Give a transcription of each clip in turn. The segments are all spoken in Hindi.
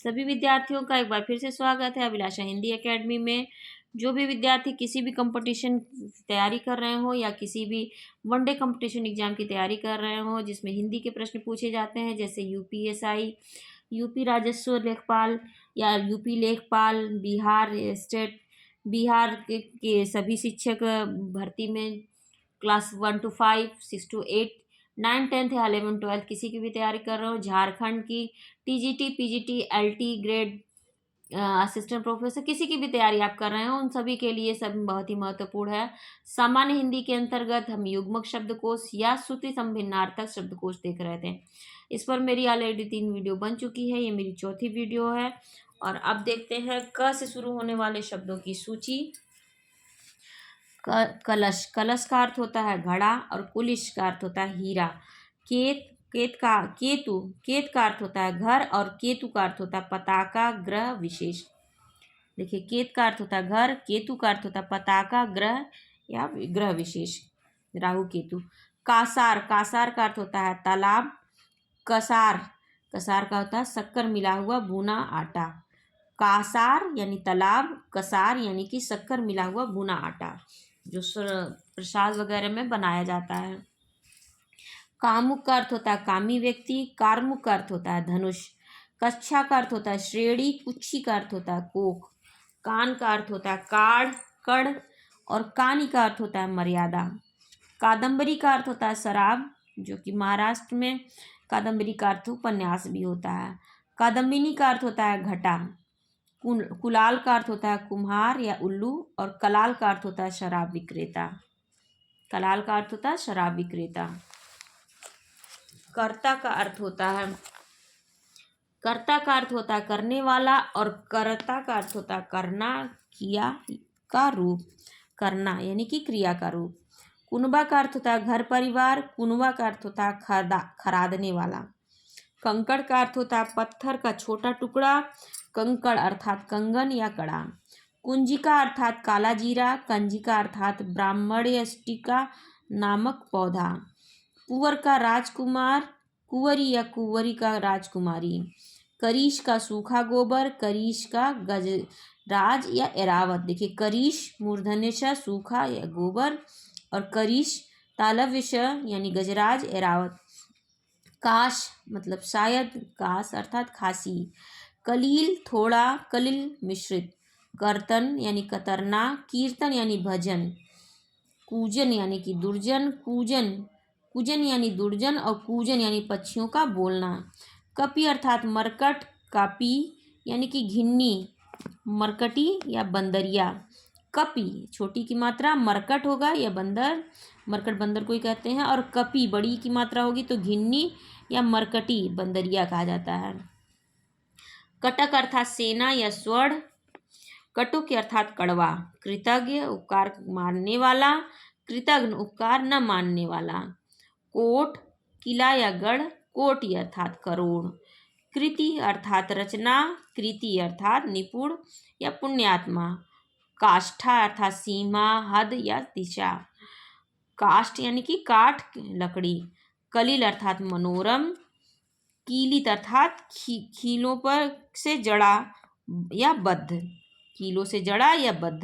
सभी विद्यार्थियों का एक बार फिर से स्वागत है अभिलाषा हिंदी एकेडमी में। जो भी विद्यार्थी किसी भी कंपटीशन तैयारी कर रहे हो या किसी भी वनडे कंपटीशन एग्जाम की तैयारी कर रहे हो जिसमें हिंदी के प्रश्न पूछे जाते हैं, जैसे यूपीएसआई, यूपी राजस्व लेखपाल या यूपी लेखपाल, बिहार स्टेट, बिहार के सभी शिक्षक भर्ती में क्लास 1 to 5, 6 to 8, 9, 10 या 11, 12 किसी की भी तैयारी कर रहे हो, झारखंड की TGT, PGT, LT grade, assistant professor, किसी की भी तैयारी आप कर रहे हो, उन सभी के लिए सब बहुत ही महत्वपूर्ण है। सामान्य हिंदी के अंतर्गत हम युग्मक शब्दकोश या श्रुति संभिन्नार्थक शब्दकोश देख रहे थे। इस पर मेरी ऑलरेडी 3 वीडियो बन चुकी है, ये मेरी चौथी वीडियो है। और अब देखते हैं क से शुरू होने वाले शब्दों की सूची। कलश, कलश का अर्थ होता है घड़ा, और कुलिश का अर्थ होता है हीरा। केत, केतु, केत का अर्थ होता है घर, और केतु का अर्थ होता है पताका, ग्रह, विशेष। देखिए, केत का अर्थ होता है घर, केतु का अर्थ होता है पताका, ग्रह या ग्रह विशेष, राहु केतु। कासार, कासार का अर्थ होता है तालाब। कसार, कसार का होता है शक्कर मिला हुआ भुना आटा। कासार यानी तालाब, कसार यानी कि शक्कर मिला हुआ भुना आटा, जो प्रसाद वगैरह में बनाया जाता है। कामुक का अर्थ होता है कामी व्यक्ति। कारमुक का अर्थ होता है धनुष। कच्छा का अर्थ होता है श्रेणी। कुक्षी का अर्थ होता है कोक। कान का अर्थ होता है काढ़, कड़, और कानी का अर्थ होता है मर्यादा। कादम्बरी का अर्थ होता है शराब, जो कि महाराष्ट्र में कादम्बरी का अर्थ उपन्यास भी होता है। कादम्बिनी का अर्थ होता है घटा। कुलाल का अर्थ होता है कुम्हार या उल्लू, और कलाल का अर्थ होता है शराब विक्रेता। कलाल का अर्थ होता है शराब विक्रेता। कर्ता का अर्थ होता है, कर्ता का अर्थ होता है करने वाला, और कर्ता का अर्थ होता है करना, किया का रूप, करना यानी कि क्रिया का रूप। कुनबा का अर्थ होता है घर परिवार। कुनवा का अर्थ होता है खरादने वाला। कंकड़ का अर्थ होता है पत्थर का छोटा टुकड़ा। कंकड़ अर्थात कंगन या कड़ा। कुंजिका अर्थात काला जीरा। कंजिका अर्थात ब्राह्मण्यष्टिका नामक पौधा। कुंवर का राजकुमार, कुंवरी या कुंवरी का राजकुमारी। करीश का सूखा गोबर। करीश का गजराज या एरावत। देखिए, करीश मूर्धन्य सूखा या गोबर, और करीश तालव्य यानी गजराज, एरावत। काश मतलब शायद, काश अर्थात खासी। कलील थोड़ा, कलिल मिश्रित। कर्तन यानी कतरना। कीर्तन यानी भजन। कूजन यानी कि दुर्जन। कूजन, कूजन यानी दुर्जन, और कूजन यानी पक्षियों का बोलना। कपी अर्थात मरकट। कापी यानी कि घिन्नी, मरकटी या बंदरिया। कपी छोटी की मात्रा मरकट होगा या बंदर, मरकट बंदर को ही कहते हैं, और कपी बड़ी की मात्रा होगी तो घिन्नी या मरकटी बंदरिया कहा जाता है। कटक अर्थात सेना या स्वर्ण। कटुक अर्थात कड़वा। कृतज्ञ उपकार मानने वाला। कृतघ्न उपकार न मानने वाला। कोट किला या गढ़। कोटि अर्थात करोड़। कृति अर्थात रचना। कृति अर्थात निपुण या पुण्यात्मा। काष्ठा अर्थात सीमा, हद या दिशा। काष्ठ यानी कि काठ, लकड़ी। कलिल अर्थात मनोरम। कीलित अर्थात खीलों पर से जड़ा या बद्ध, कीलों से जड़ा या बद्ध।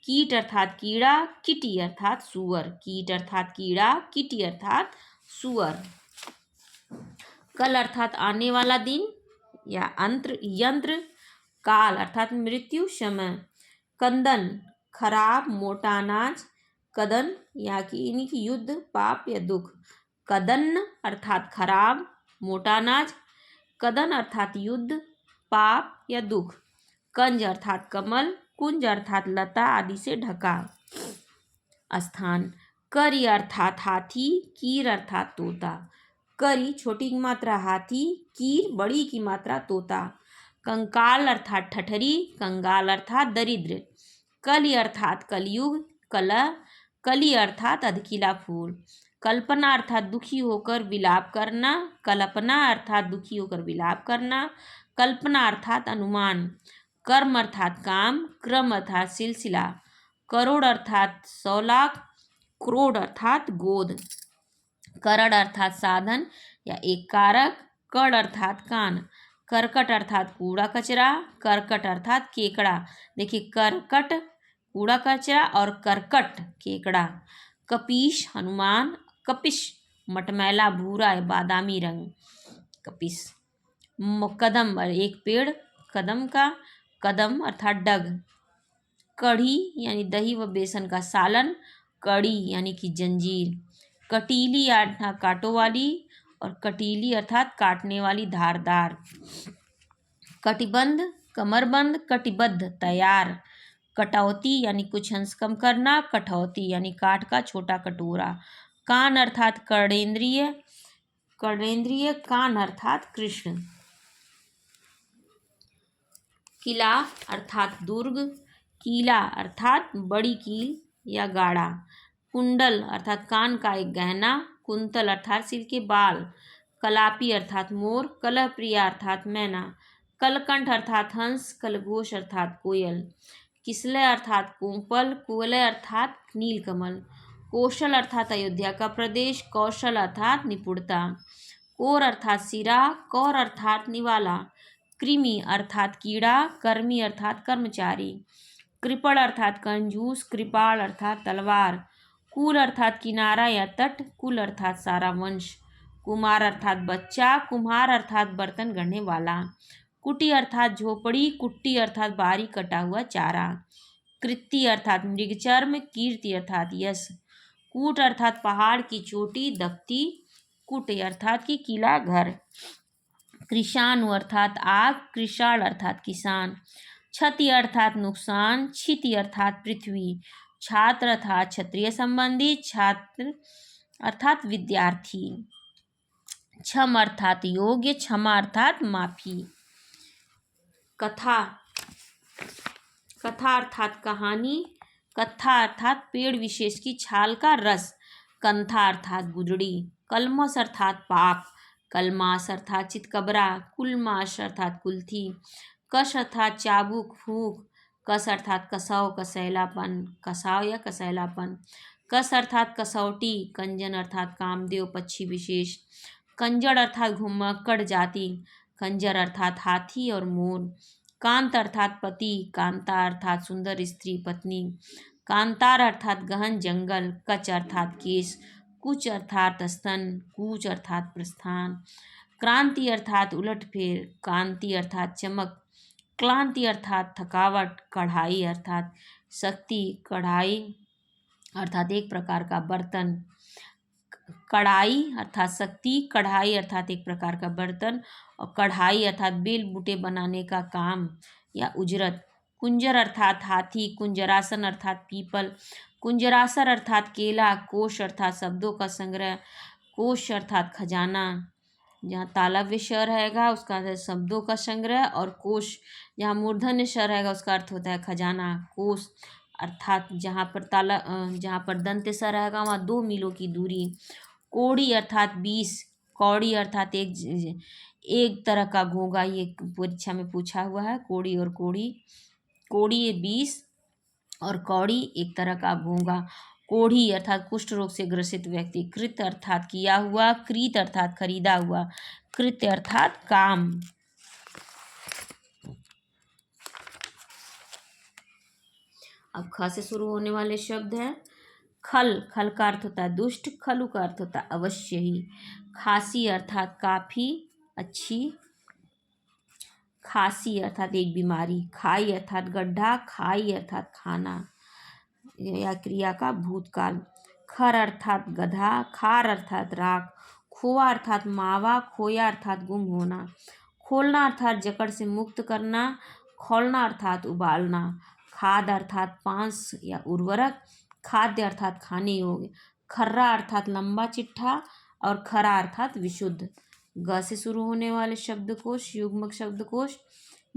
कीट अर्थात कीड़ा। किटी अर्थात सुअर। कीट अर्थात कीड़ा। किटी अर्थात सुअर। कल अर्थात आने वाला दिन या अंतर, यंत्र। काल अर्थात मृत्यु, समय। कंदन खराब, मोटा अनाज। कदन यानी कि युद्ध, पाप या दुख। कदन अर्थात खराब, मोटा अनाज। कदन अर्थात युद्ध, पाप या दुख। कंज अर्थात कमल। कुंज अर्थात लता आदि से ढका स्थान। करी अर्थात हाथी। कीर अर्थात तोता। करी छोटी की मात्रा हाथी। कीर बड़ी की मात्रा तोता। कंकाल अर्थात ठठरी। कंगाल अर्थात दरिद्र। कली अर्थात कलयुग, कला। कली अर्थात अधकिला फूल। कल्पना अर्थात दुखी होकर विलाप करना। कल्पना अर्थात दुखी होकर विलाप करना। कल्पना अर्थात अनुमान। कर्म अर्थात काम। क्रम अर्थात सिलसिला। करोड़ अर्थात 100 लाख। क्रोड़ अर्थात गोद। करण अर्थात साधन या एक कारक। कड़ अर्थात कान। करकट अर्थात कूड़ा कचरा, करकट अर्थात केकड़ा। देखिए करकट कूड़ा कचरा और करकट केकड़ा। कपीश हनुमान, कपिश मटमैला भूरा या बादामी रंग, कपिश। कदम एक पेड़ कदम का, कदम अर्थात डग। कढ़ी यानी दही व बेसन का सालन, कड़ी यानी कि जंजीर। कटीली अर्थात कांटों वाली और कटीली अर्थात काटने वाली, धारदार। कटिबंध कमरबंद, कटिबद्ध तैयार। कटौती यानी कुछ अंश कम करना, कटौती यानी काठ का छोटा कटोरा। कान अर्थात कर्णेंद्रिय, कर्णेंद्रिय कान अर्थात कृष्ण। किला अर्थात दुर्ग, कीला अर्थात बड़ी कील या गाड़ा। कुंडल अर्थात कान का एक गहना, कुंतल अर्थात सिर के बाल। कलापी अर्थात मोर, कलहप्रिया अर्थात मैना। कलकंठ अर्थात हंस, कलघोष अर्थात कोयल। किसलय अर्थात कोपल, कुवलय अर्थात नीलकमल। कौशल अर्थात अयोध्या का प्रदेश, कौशल अर्थात निपुणता। कोर अर्थात सिरा, कौर अर्थात निवाला। कृमि अर्थात कीड़ा, कर्मी अर्थात कर्मचारी। कृपण अर्थात कंजूस, कृपाल अर्थात तलवार। कुल अर्थात किनारा या तट, कुल अर्थात सारा वंश। कुमार अर्थात बच्चा, कुम्हार अर्थात बर्तन गढ़ने वाला। कुटी अर्थात झोपड़ी, कुट्टी अर्थात बारीक कटा हुआ चारा। कृत्ति अर्थात मृगचर्म, कीर्ति अर्थात यश। कूट अर्थात पहाड़ की चोटी, दफ्ती। कुट अर्थात की किला घर। कृषाणु अर्थात आग, कृषाण अर्थात किसान। क्षति अर्थात नुकसान, क्षिति अर्थात पृथ्वी। छात्र अर्थात क्षत्रिय संबंधी, छात्र अर्थात विद्यार्थी। क्षम अर्थात योग्य, क्षमा अर्थात माफी। कथा, कथा अर्थात कहानी, कथा अर्थात पेड़ विशेष की छाल का रस। कंथा अर्थात गुदड़ी। कलमस अर्थात पाप, कलमास अर्थात चितकबरा। कुलमाश अर्थात कुल्थी। कश अर्थात चाबुक, फूंक। कस अर्थात कसौ, कसैलापन, कसाव या कसैलापन। कस अर्थात कसौटी, कंजन अर्थात कामदेव पक्षी विशेष। कंजड़ अर्थात घुमक्कड़ जाति, कंजर अर्थात हाथी और मोर। कांत अर्थात पति, कांता अर्थात सुंदर स्त्री पत्नी। कांतार अर्थात गहन जंगल, कच अर्थात केश। कुच अर्थात स्तन, कूच अर्थात प्रस्थान। क्रांति अर्थात उलटफेर, कांति अर्थात चमक। क्लांति अर्थात थकावट, कढ़ाई अर्थात शक्ति, कढ़ाई अर्थात एक प्रकार का बर्तन। कढ़ाई अर्थात शक्ति, कढ़ाई अर्थात एक प्रकार का बर्तन और कढ़ाई अर्थात बेल बूटे बनाने का काम या उजरत। कुंजर अर्थात हाथी, कुंजरासन अर्थात पीपल। कुंजरासर अर्थात केला। कोश अर्थात शब्दों का संग्रह, कोश अर्थात खजाना। जहाँ तालव्य श रहेगा उसका अर्थ है शब्दों का संग्रह, और कोश जहाँ मूर्धन्य श रहेगा उसका अर्थ होता है खजाना। कोश अर्थात जहाँ पर दंत्य स रहेगा वहाँ 2 मीलों की दूरी। कोड़ी अर्थात 20, कौड़ी अर्थात एक तरह का घोंघा, ये परीक्षा में पूछा हुआ है। कोड़ी और कोड़ी, कोड़ी 20 और कौड़ी एक तरह का घोंघा। कोढ़ी अर्थात कुष्ठ रोग से ग्रसित व्यक्ति। कृत अर्थात किया हुआ, कृत अर्थात खरीदा हुआ, कृत्य अर्थात काम। अब ख से शुरू होने वाले शब्द हैं। खल, खल का अर्थ होता है दुष्ट, खलु का अर्थ होता है अवश्य ही। खांसी अर्थात काफी अच्छी, खांसी अर्थात एक बीमारी। खाई अर्थात गड्ढा, खाई अर्थात खाना या क्रिया का भूतकाल। खर अर्थात गधा, खार अर्थात राख। खोआ अर्थात मावा, खोया अर्थात गुम होना। खोलना अर्थात जकड़ से मुक्त करना, खौलना अर्थात उबालना। खाद अर्थात पांस या उर्वरक, खाद्य अर्थात खाने योग्य। खर्रा अर्थात लंबा चिट्ठा और खरा अर्थात विशुद्ध। ग से शुरू होने वाले शब्दकोश, युग्मक शब्दकोश।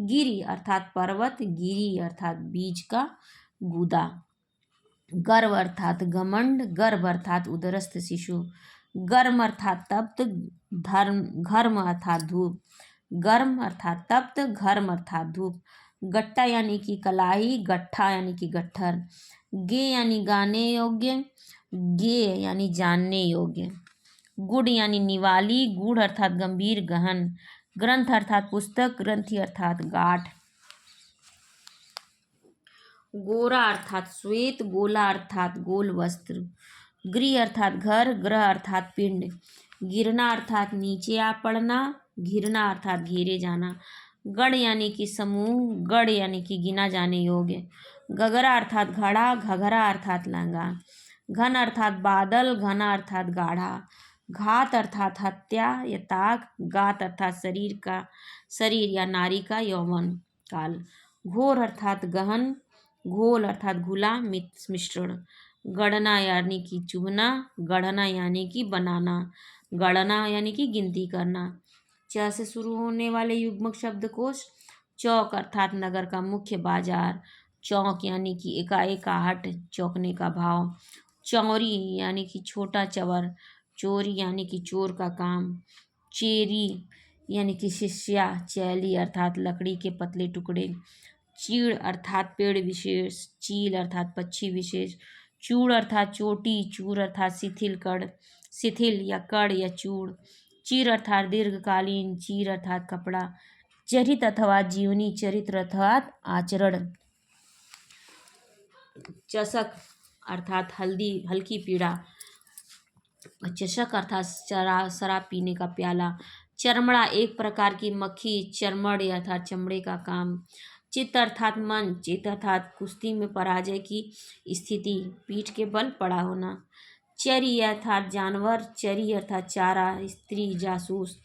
गिरि अर्थात पर्वत, गिरी अर्थात बीज का गूदा। गर्व अर्थात घमंड, गर्भ अर्थात उदरस्थ शिशु। गर्म अर्थात तप्त, धर्म घर्म अर्थात धूप। गर्म अर्थात तप्त, घर्म अर्थात धूप। गट्टा यानी कि कलाई, गट्ठा यानी कि गट्ठर। गे यानी गाने योग्य, गे यानी जानने योग्य। गुड़ यानी निवाली, गुड़ अर्थात गंभीर गहन। ग्रंथ अर्थात पुस्तक, ग्रंथि अर्थात गाठ। गोरा अर्थात श्वेत, गोला अर्थात गोल वस्त्र। गृह अर्थात घर, ग्रह अर्थात पिंड। गिरना अर्थात नीचे आ पड़ना, घिरना अर्थात घेरे जाना। गण यानी कि समूह, गढ़ यानी कि गिना जाने योग्य। गगरा अर्थात घड़ा, घघरा अर्थात लहंगा। घन अर्थात बादल, घना अर्थात गाढ़ा। घात अर्थात हत्या या ताक, गात अर्थात शरीर या नारी का यौवन काल। घोर अर्थात गहन, घोल अर्थात घुला मिश्रण। गणना यानी कि चुभना, गढ़ना यानी कि बनाना, गणना यानी कि गिनती करना। च से शुरू होने वाले युग्मक शब्दकोश। चौक अर्थात नगर का मुख्य बाजार, चौक यानी कि एकाएक आहट, चौंकने का भाव। चौरी यानी कि छोटा चवर, चोरी यानी कि चोर का काम। चेरी यानी कि शिष्या, चैली अर्थात लकड़ी के पतले टुकड़े। चीड़ अर्थात पेड़ विशेष, चील अर्थात पक्षी विशेष। चूड़ अर्थात चोटी, चूर अर्थात शिथिल या कड़ या चूड़। चीर अर्थात दीर्घकालीन, चीर अर्थात कपड़ा। चरित अथवा जीवनी, चरित्र अर्थात आचरण। चषक अर्थात हल्की पीड़ा। चषक अर्थात शराब पीने का प्याला। चरमड़ा एक प्रकार की मक्खी, चरमड़ अर्थात चमड़े का काम। चित्त अर्थात मन, चित्त अर्थात कुश्ती में पराजय की स्थिति, पीठ के बल पड़ा होना। चरी अर्थात जानवर, चरी अर्थात चारा, स्त्री, जासूस।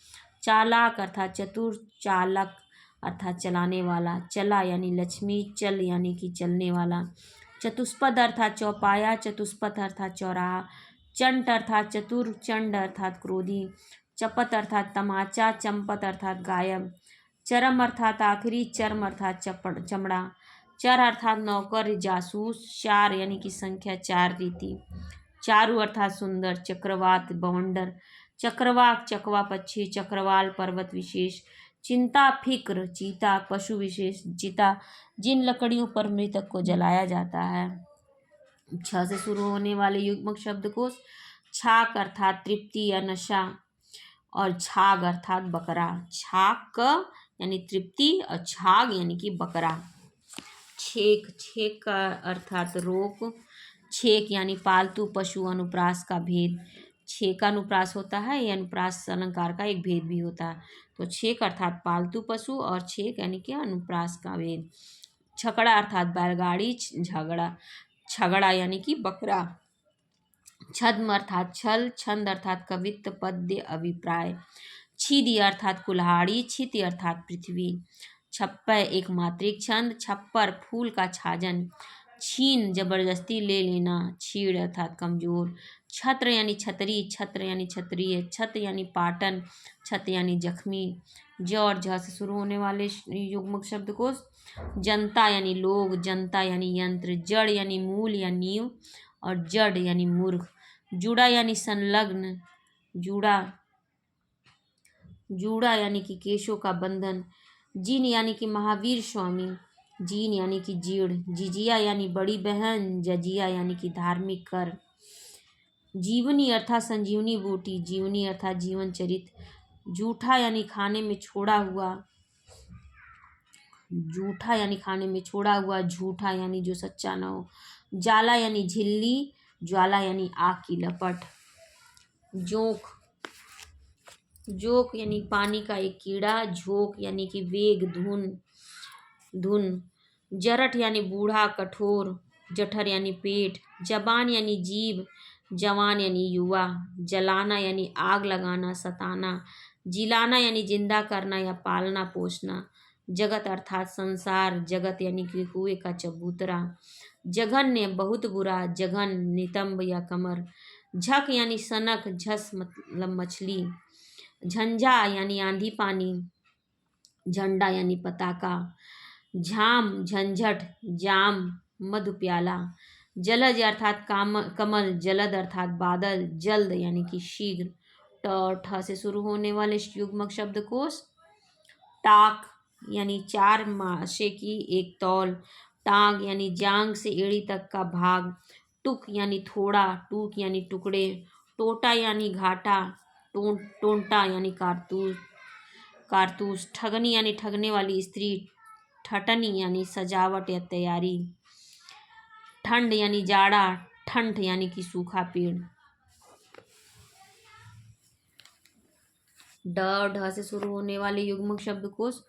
चालाक अर्थात चतुर, चालक अर्थात चलाने वाला। चला यानी लक्ष्मी, चल यानी कि चलने वाला। चतुष्पद अर्थात चौपाया, चतुष्पथ अर्थात चौराहा। चंट अर्थात चतुर, चंड अर्थात क्रोधी। चपत अर्थात तमाचा, चंपत अर्थात गायब। चरम अर्थात आखिरी, चर्म अर्थात चमड़ा। चर अर्थात नौकर, जासूस। चार यानी कि संख्या, चार रीति। चारु अर्थात सुंदर, चक्रवात बवंडर। चक्रवाक चकवा पक्षी, चक्रवाल पर्वत विशेष। चिंता फिक्र, चीता पशु विशेष। चिता जिन लकड़ियों पर मृतक को जलाया जाता है। छ से शुरू होने वाले युग्मक शब्दकोश। छाक अर्थात तृप्ति या नशा और छाग अर्थात बकरा। छाक यानी तृप्ति और छाग यानी कि बकरा। छेक, छेक का अर्थात रोक। छेक यानी पालतू पशु अनुप्रास का भेद। छेक अनुप्रास होता है, यह अनुप्रास अलंकार का एक भेद भी होता है। तो छेक अर्थात पालतू पशु और छेक यानी कि अनुप्रास का भेद। छकड़ा अर्थात बैलगाड़ी, छगड़ा यानी कि बकरा। छद्म अर्थात छल, छंद अर्थात कवित्व, पद्य, अभिप्राय। छिदि अर्थात कुल्हाड़ी, छिति अर्थात पृथ्वी। छप्पय एक मात्रिक छंद, छप्पर फूल का छाजन। छीन जबरदस्ती ले लेना, छीड़ अर्थात कमजोर। छत्र यानी छतरी, छत्र यानी क्षत्रिय। छत यानी पाटन, छत यानी जख्मी। ज और झ से शुरू होने वाले युग्मक शब्दकोश। जनता यानी लोग, जनता यानी यंत्र। जड़ यानी मूल या नींव और जड़ यानी मूर्ख। जुड़ा यानी संलग्न, जूड़ा यानी कि केशों का बंधन। जीन यानी कि महावीर स्वामी, जीन यानी कि जीड़। जिजिया यानी बड़ी बहन, जजिया यानी कि धार्मिक कर। जीवनी अर्थात संजीवनी बूटी, जीवनी अर्थात जीवन चरित। जूठा यानी खाने में छोड़ा हुआ, जूठा यानी खाने में छोड़ा हुआ, झूठा यानी जो सच्चा ना हो। जाला यानी झिल्ली, ज्वाला यानी आग की लपट। जोंक, जोक यानी पानी का एक कीड़ा। झोंक यानी कि वेग, धुन। जरठ यानी बूढ़ा, कठोर। जठर यानी पेट। जबान यानी जीभ, जवान यानी युवा। जलाना यानी आग लगाना, सताना। जिलाना यानी जिंदा करना या पालना पोसना। जगत अर्थात संसार, जगत यानी कि कुएं का चबूतरा। जघन्य बहुत बुरा, जघन नितंब या कमर। झक यानी सनक, झस मतलब मछली। झंझा यानी आंधी पानी, झंडा यानी पताका। झाम झंझट, जाम मधु प्याला। जलज अर्थात कमल, जलद अर्थात बादल, जल्द यानी कि शीघ्र। ट और ठ से शुरू होने वाले युग्मक शब्दकोश। टाक यानी 4 मासे की एक तौल। टांग यानी जांग से एड़ी तक का भाग। टुक यानी थोड़ा, टूक यानी टुकड़े। टोटा यानी घाटा, टोंटा यानी कारतूस। कारतूस। ठगनी यानी ठगने वाली स्त्री। ठटनी यानी सजावट या तैयारी। ठंड यानी जाड़ा। ठंठ यानी कि सूखा पेड़। ढ से शुरू होने वाले युग्मक शब्दकोश।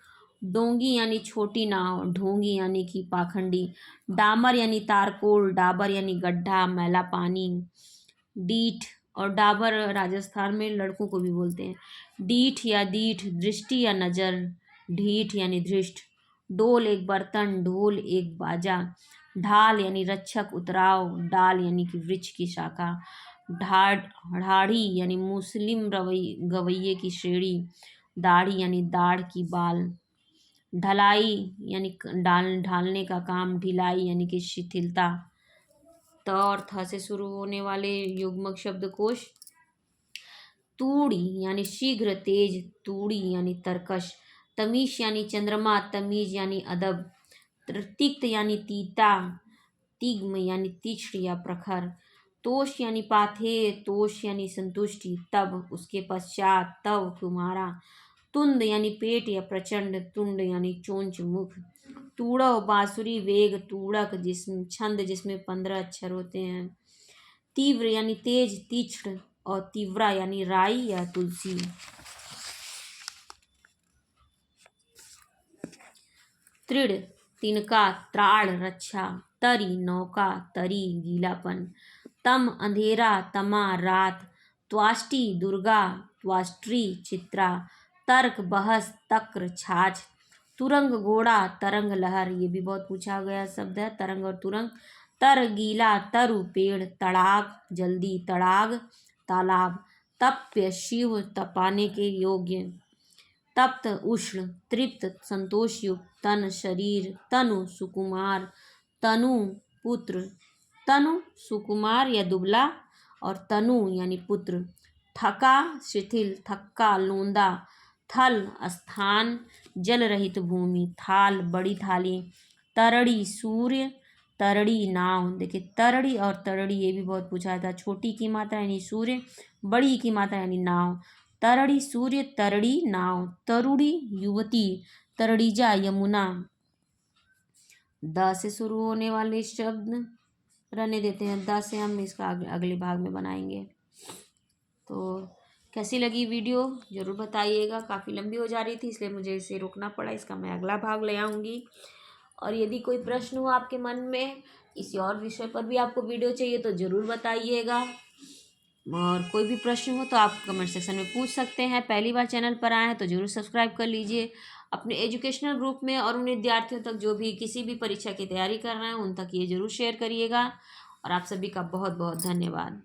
डोंगी यानी छोटी नाव। ढोंगी यानी कि पाखंडी। डामर यानी तारकोल। डाबर यानी गड्ढा, मैला पानी। डीठ और डाबर राजस्थान में लड़कों को भी बोलते हैं। डीठ या दीठ, दृष्टि या नज़र। ढीठ यानी धृष्ट। डोल एक बर्तन। ढोल एक बाजा। ढाल यानी रक्षक, उतराव। डाल यानी कि वृक्ष की शाखा। ढाढ़ी यानी मुस्लिम गवैये की श्रेणी। दाढ़ी यानी दाढ़ की बाल। ढलाई यानी ढालने का काम। ढिलाई यानी कि शिथिलता। त और थ से शुरू होने वाले युग्मक शब्दकोश। तूड़ी यानी शीघ्र, तेज। तूड़ी यानी तरकश। तमीश यानी चंद्रमा। तमीज यानी अदब। तिक्त यानी तीता। तिग्म यानी तीक्ष्ण या प्रखर। तोष यानी पाथेर। तोष यानी संतुष्टि। तब उसके पश्चात। तब तुम्हारा। तुंद यानी पेट या प्रचंड। तुंड यानी चोंच, मुख। तूड़व बांसुरी, वेग। तूड़क छंद जिसमें 15 अक्षर होते हैं। तीव्र यानी तेज, तीक्ष्ण। और तीव्रा यानी राई या तुलसी। तृण तिनका, त्राण रक्षा। तरी नौका। तरी गीलापन। तम अंधेरा। तमा रात। त्वाष्टी दुर्गा। त्वाष्ट्री चित्रा। तर्क बहस। तक्र छाछ। तुरंग घोड़ा। तरंग लहर, ये भी बहुत पूछा गया शब्द है, तरंग और तुरंग। तर गीला। तरु पेड़। तड़ाग जल्दी। तड़ाग तालाब। तप्य शिव, तपाने के योग्य। तप्त उष्ण। तृप्त संतोष युक्त। तन शरीर। तनु सुकुमार। तनु पुत्र। तनु सुकुमार या दुबला और तनु यानी पुत्र। थका शिथिल। थक्का लोंदा। थल स्थान, जल रहित भूमि। थाल बड़ी थाली। तरड़ी सूर्य। तरड़ी नाव। देखिए तरड़ी और तरड़ी ये भी बहुत पूछा था। छोटी की मात्रा यानी सूर्य, बड़ी की मात्रा यानी नाव। तरड़ी सूर्य। तरड़ी नाव। तरुड़ी युवती। तरड़ीजा यमुना। द से शुरू होने वाले शब्द रहने देते हैं। द से हम इसका अगले भाग में बनाएंगे। तो कैसी लगी वीडियो ज़रूर बताइएगा। काफ़ी लंबी हो जा रही थी इसलिए मुझे इसे रोकना पड़ा। इसका मैं अगला भाग ले आऊँगी। और यदि कोई प्रश्न हो आपके मन में, किसी और विषय पर भी आपको वीडियो चाहिए तो ज़रूर बताइएगा। और कोई भी प्रश्न हो तो आप कमेंट सेक्शन में पूछ सकते हैं। पहली बार चैनल पर आए हैं तो ज़रूर सब्सक्राइब कर लीजिए। अपने एजुकेशनल ग्रुप में और उन विद्यार्थियों तक जो भी किसी भी परीक्षा की तैयारी कर रहे हैं उन तक ये ज़रूर शेयर करिएगा। और आप सभी का बहुत बहुत धन्यवाद।